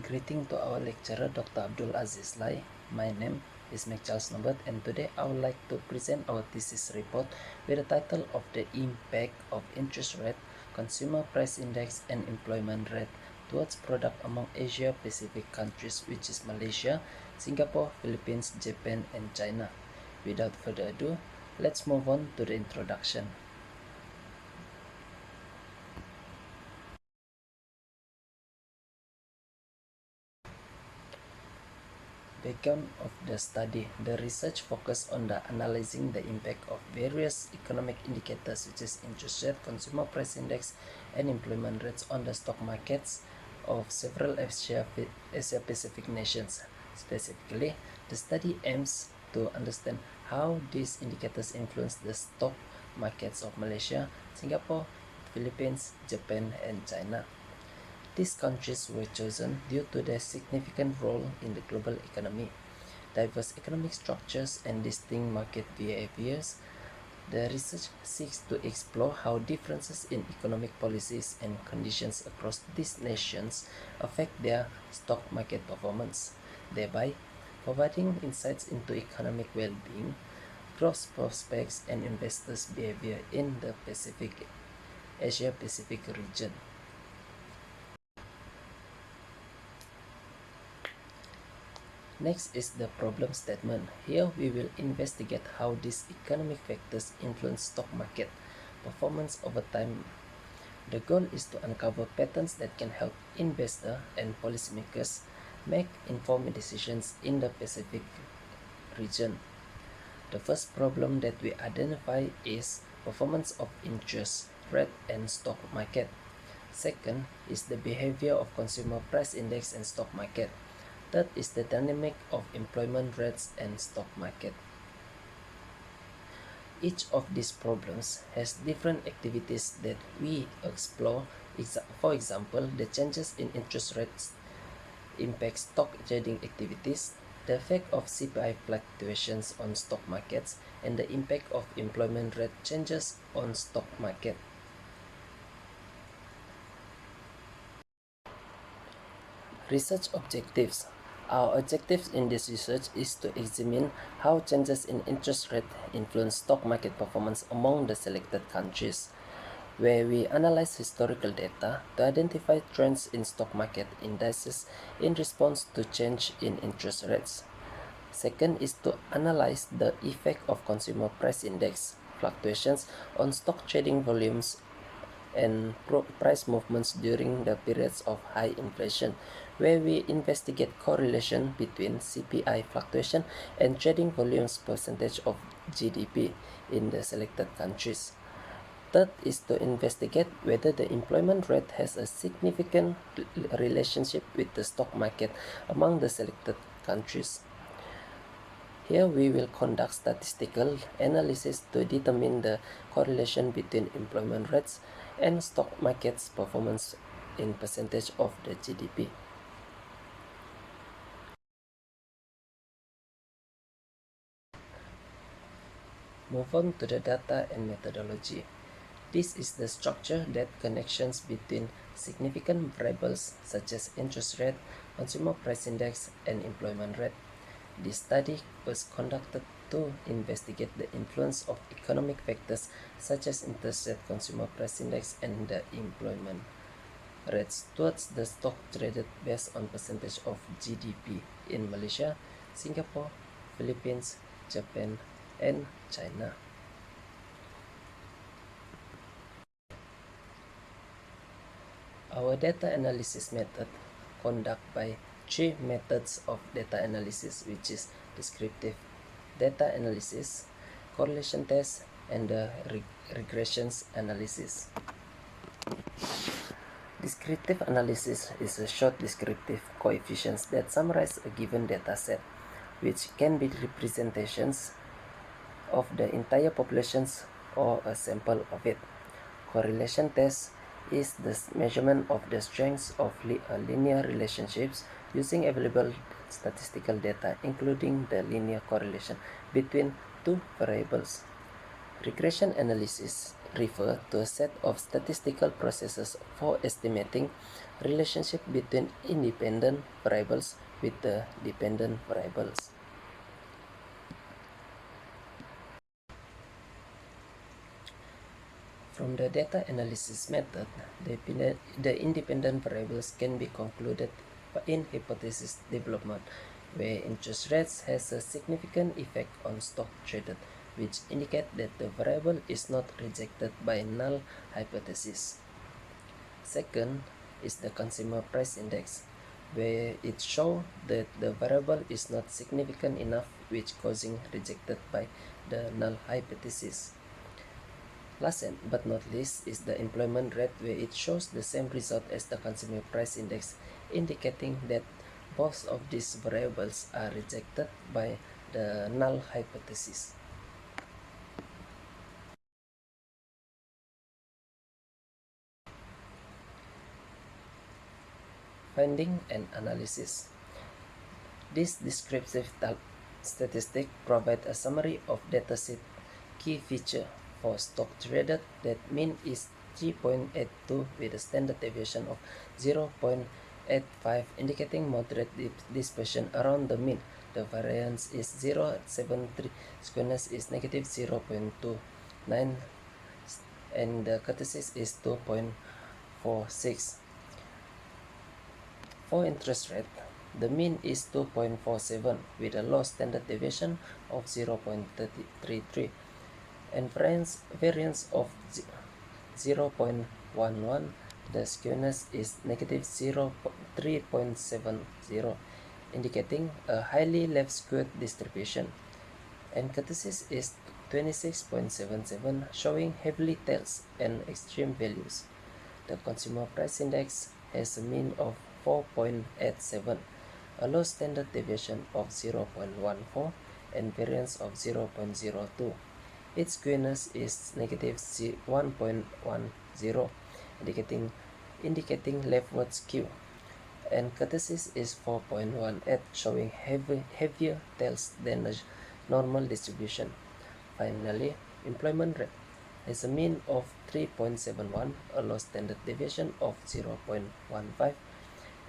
Greeting to our lecturer Dr. Abdul Aziz Lai. My name is Mccharles and today I would like to present our thesis report with the title of the impact of interest rate, consumer price index and employment rate towards product among Asia Pacific countries, which is Malaysia, Singapore, Philippines, Japan and China. Without further ado, let's move on to the introduction. Background of the study. The research focused on analyzing the impact of various economic indicators such as interest rate, consumer price index, and employment rates on the stock markets of several Asia Pacific nations. Specifically, the study aims to understand how these indicators influence the stock markets of Malaysia, Singapore, Philippines, Japan, and China. These countries were chosen due to their significant role in the global economy, diverse economic structures, and distinct market behaviors. The research seeks to explore how differences in economic policies and conditions across these nations affect their stock market performance, thereby providing insights into economic well-being, growth prospects, and investors' behavior in the Asia-Pacific region. Next is the problem statement. Here we will investigate how these economic factors influence stock market performance over time. The goal is to uncover patterns that can help investors and policymakers make informed decisions in the Pacific region. The first problem that we identify is performance of interest rate and stock market. Second is the behavior of consumer price index and stock market. Third is the dynamic of employment rates and stock market. Each of these problems has different activities that we explore. For example, the changes in interest rates impact stock trading activities, the effect of CPI fluctuations on stock markets, and the impact of employment rate changes on stock market. Research objectives. Our objective in this research is to examine how changes in interest rate influence stock market performance among the selected countries, where we analyze historical data to identify trends in stock market indices in response to change in interest rates. Second is to analyze the effect of consumer price index fluctuations on stock trading volumes and price movements during the periods of high inflation, where we investigate correlation between CPI fluctuation and trading volumes percentage of GDP in the selected countries. Third is to investigate whether the employment rate has a significant relationship with the stock market among the selected countries. Here we will conduct statistical analysis to determine the correlation between employment rates and stock markets performance in percentage of the GDP. Move on to the data and methodology. This is the structure that connections between significant variables such as interest rate, consumer price index, and employment rate. This study was conducted to investigate the influence of economic factors such as interest rate, consumer price index, and the employment rates towards the stock traded based on percentage of GDP in Malaysia, Singapore, Philippines, Japan, and China. Our data analysis method conducted by three methods of data analysis, which is descriptive data analysis, correlation test, and the regressions analysis. Descriptive analysis is a short descriptive coefficients that summarize a given data set, which can be representations of the entire populations or a sample of it. Correlation test is the measurement of the strength of linear relationships using available statistical data, including the linear correlation between two variables. Regression analysis refer to a set of statistical processes for estimating relationship between independent variables with the dependent variables. From the data analysis method, the independent variables can be concluded in hypothesis development, where interest rates has a significant effect on stock traded, which indicate that the variable is not rejected by null hypothesis. Second is the consumer price index, where it shows that the variable is not significant enough, which causing rejected by the null hypothesis. Last but not least is the employment rate, where it shows the same result as the consumer price index, indicating that both of these variables are rejected by the null hypothesis. Finding and analysis. This descriptive statistic provides a summary of dataset key feature for stock traded that mean is 3.82 with a standard deviation of 0.85, indicating moderate dispersion around the mean. The variance is 0.73, skewness is negative 0.29, and the curtosis is 2.46. For interest rate, the mean is 2.47 with a low standard deviation of 0.33 and variance of 0.11. The skewness is negative 3.70, indicating a highly left skewed distribution, and curtosis is 26.77, showing heavily tails and extreme values. The consumer price index has a mean of 4.87, a low standard deviation of 0.14, and variance of 0.02. Its skewness is negative 1.10, indicating leftward skew, and curtosis is 4.18, showing heavier tails than a normal distribution. Finally, employment rate has a mean of 3.71, a low standard deviation of 0.15,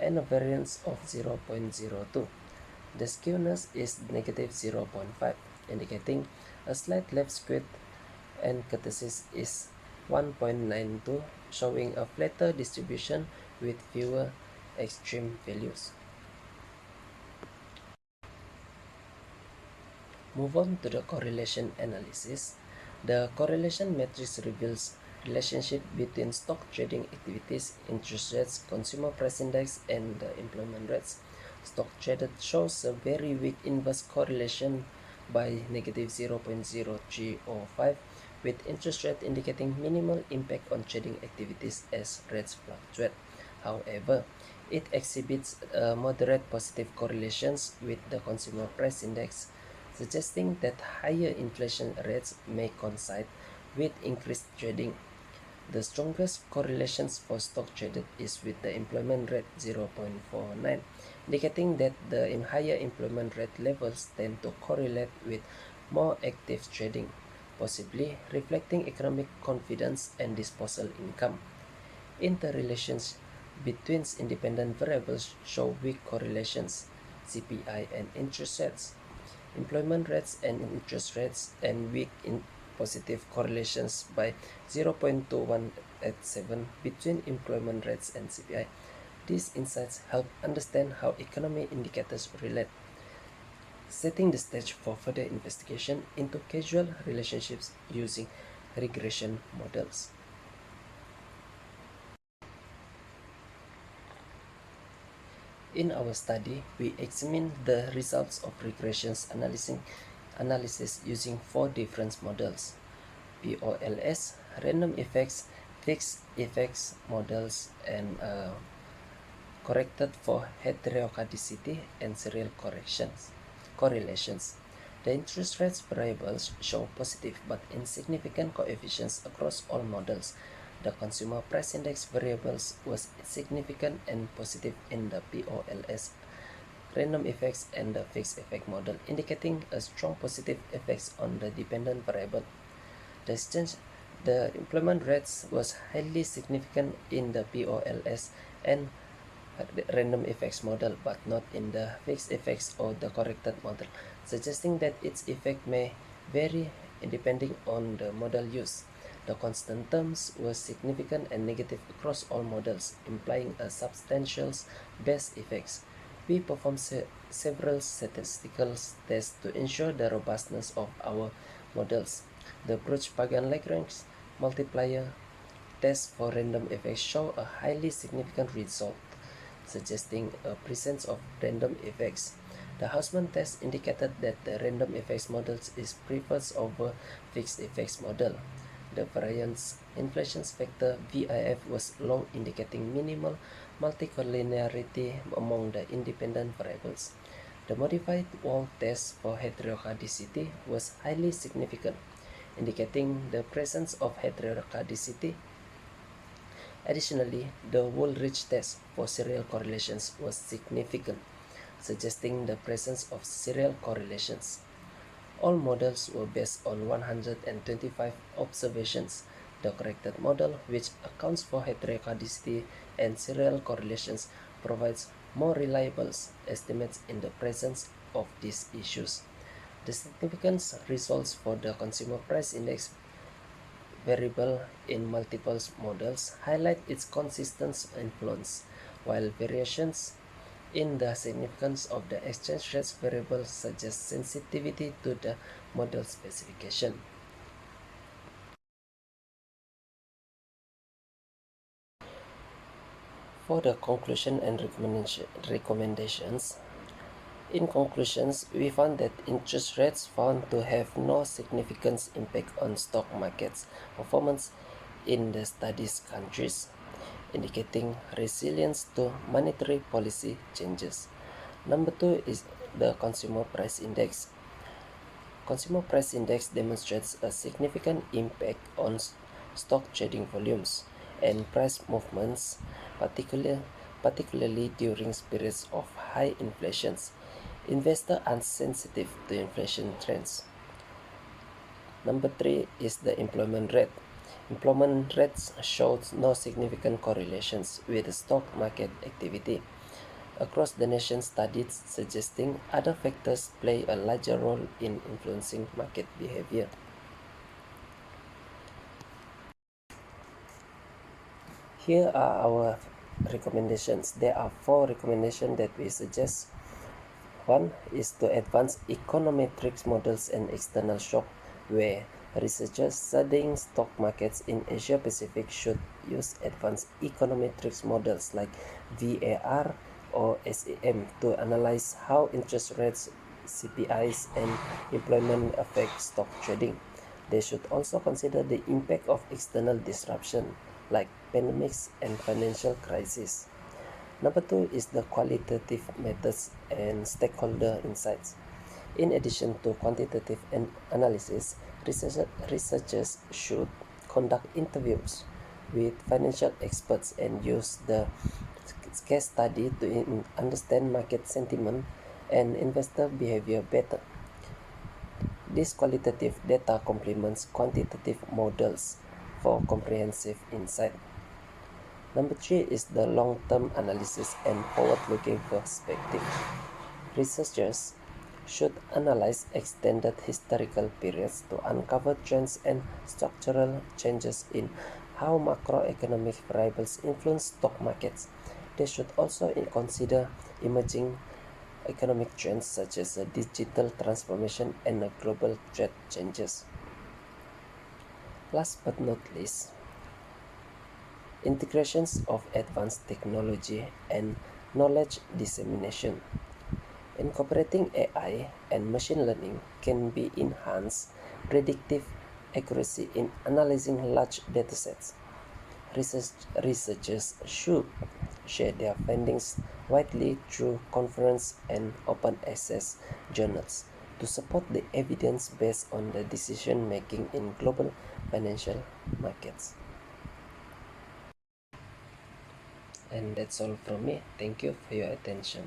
and a variance of 0.02. The skewness is negative 0.5, indicating a slight left skewed, and curtosis is 1.92, showing a flatter distribution with fewer extreme values. Move on to the correlation analysis. The correlation matrix reveals relationship between stock trading activities, interest rates, consumer price index, and the employment rates. Stock traded shows a very weak inverse correlation by negative 0.0305, with interest rate indicating minimal impact on trading activities as rates fluctuate. However, it exhibits moderate positive correlations with the consumer price index, suggesting that higher inflation rates may coincide with increased trading. The strongest correlations for stock traded is with the employment rate 0.49, indicating that the higher employment rate levels tend to correlate with more active trading, possibly reflecting economic confidence and disposable income. Interrelations between independent variables show weak correlations, CPI and interest rates, employment rates and interest rates, and weak in positive correlations by 0.2187 between employment rates and CPI. These insights help understand how economic indicators relate, setting the stage for further investigation into causal relationships using regression models. In our study, we examined the results of regressions analysis using 4 different models: POLS, random effects, fixed effects models, and corrected for heteroscedasticity and serial correlations. The interest rates variables show positive but insignificant coefficients across all models. The consumer price index variables was significant and positive in the POLS, random effects, and the fixed effect model, indicating a strong positive effects on the dependent variable. The employment rates was highly significant in the POLS and random effects model, but not in the fixed effects or the corrected model, suggesting that its effect may vary depending on the model used. The constant terms were significant and negative across all models, implying a substantial base effects. We performed several statistical tests to ensure the robustness of our models. The Bruch-Pagan-Lagrange multiplier test for random effects show a highly significant result, suggesting a presence of random effects. The Hausman test indicated that the random effects model is preferred over fixed effects model. The variance inflation factor VIF was low, indicating minimal multicollinearity among the independent variables. The modified wall test for heterocardicity was highly significant, indicating the presence of heterocardicity. Additionally, the Woolrich test for serial correlations was significant, suggesting the presence of serial correlations. All models were based on 125 observations. The corrected model, which accounts for heterocardicity and serial correlations, provides more reliable estimates in the presence of these issues. The significant results for the consumer price index variable in multiple models highlight its consistent influence, while variations in the significance of the exchange rates variable suggest sensitivity to the model specification. For the conclusion and recommendations, in conclusions, we found that interest rates found to have no significant impact on stock markets performance in the studies countries, indicating resilience to monetary policy changes. Number two is the Consumer Price Index. Consumer Price Index demonstrates a significant impact on stock trading volumes and price movements, particularly during periods of high inflation. Investors are sensitive to inflation trends. Number three is the employment rate. Employment rates showed no significant correlations with stock market activity across the nation, studies suggesting other factors play a larger role in influencing market behavior. Here are our recommendations. There are four recommendations that we suggest. One is to advance econometrics models and external shock, where researchers studying stock markets in Asia Pacific should use advanced econometrics models like VAR or SEM to analyze how interest rates, CPIs, and employment affect stock trading. They should also consider the impact of external disruption like pandemics and financial crises. Number two is the qualitative methods and stakeholder insights. In addition to quantitative analysis, researchers should conduct interviews with financial experts and use the case study to understand market sentiment and investor behavior better. This qualitative data complements quantitative models for comprehensive insight. Number three is the long-term analysis and forward-looking perspective. Researchers should analyze extended historical periods to uncover trends and structural changes in how macroeconomic variables influence stock markets. They should also consider emerging economic trends such as digital transformation and global trade changes. Last but not least, integrations of advanced technology and knowledge dissemination. Incorporating AI and machine learning can be enhanced predictive accuracy in analyzing large datasets. Researchers should share their findings widely through conference and open access journals to support the evidence based on the decision making in global financial markets. And that's all from me. Thank you for your attention.